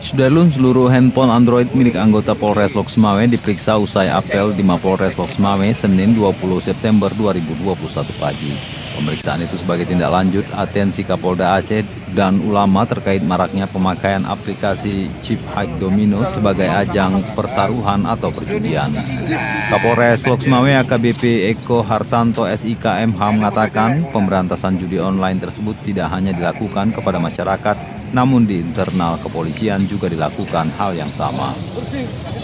Sudarlun, seluruh handphone Android milik anggota Polres Lok Sumawe diperiksa usai apel di Mapolres Lok Sumawe Senin 20 September 2021 pagi. Pemeriksaan itu sebagai tindak lanjut atensi Kapolda Aceh dan ulama terkait maraknya pemakaian aplikasi chip hike domino sebagai ajang pertaruhan atau perjudian. Kapolres Lok Sumawe AKBP Eko Hartanto SIKMH mengatakan pemberantasan judi online tersebut tidak hanya dilakukan kepada masyarakat, namun di internal kepolisian juga dilakukan hal yang sama.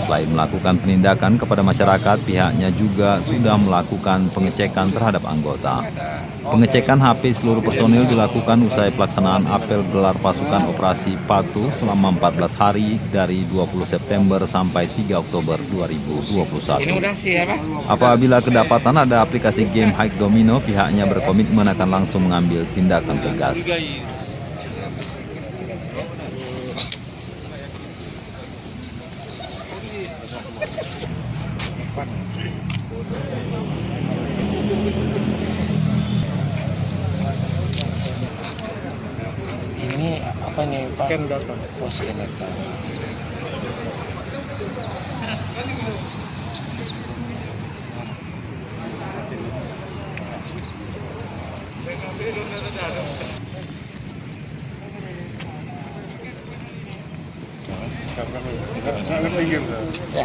Selain melakukan penindakan kepada masyarakat, pihaknya juga sudah melakukan pengecekan terhadap anggota. Pengecekan HP seluruh personil dilakukan usai pelaksanaan apel gelar pasukan operasi Patu selama 14 hari dari 20 September sampai 3 Oktober 2021. Apabila kedapatan ada aplikasi game hike domino, pihaknya berkomitmen akan langsung mengambil tindakan tegas. Ini apa nih Pak? Scan data. Oh, scan data. Ya.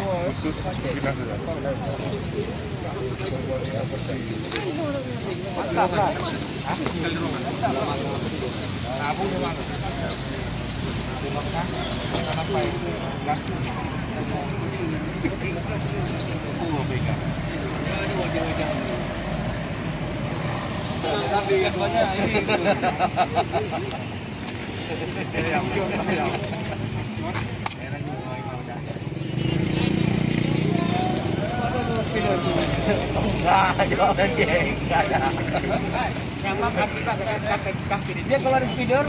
Dia kalau ada speeder,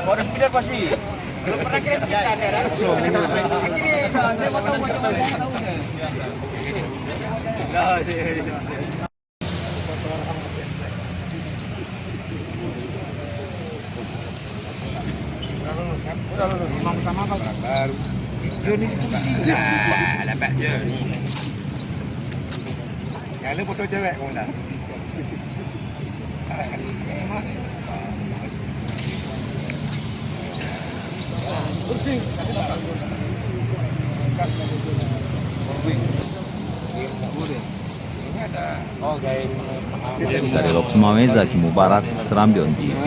kalau ada speeder pasti. Belum pernah kirim kita ada. Ini saya mau tahu macam sama apa? Baru. Jenis kursi. Dapat je. Yang lu foto cewek kau dah. Kursi. Dari Lok Sumawe, Zaki Mubarak, Serambi On TV.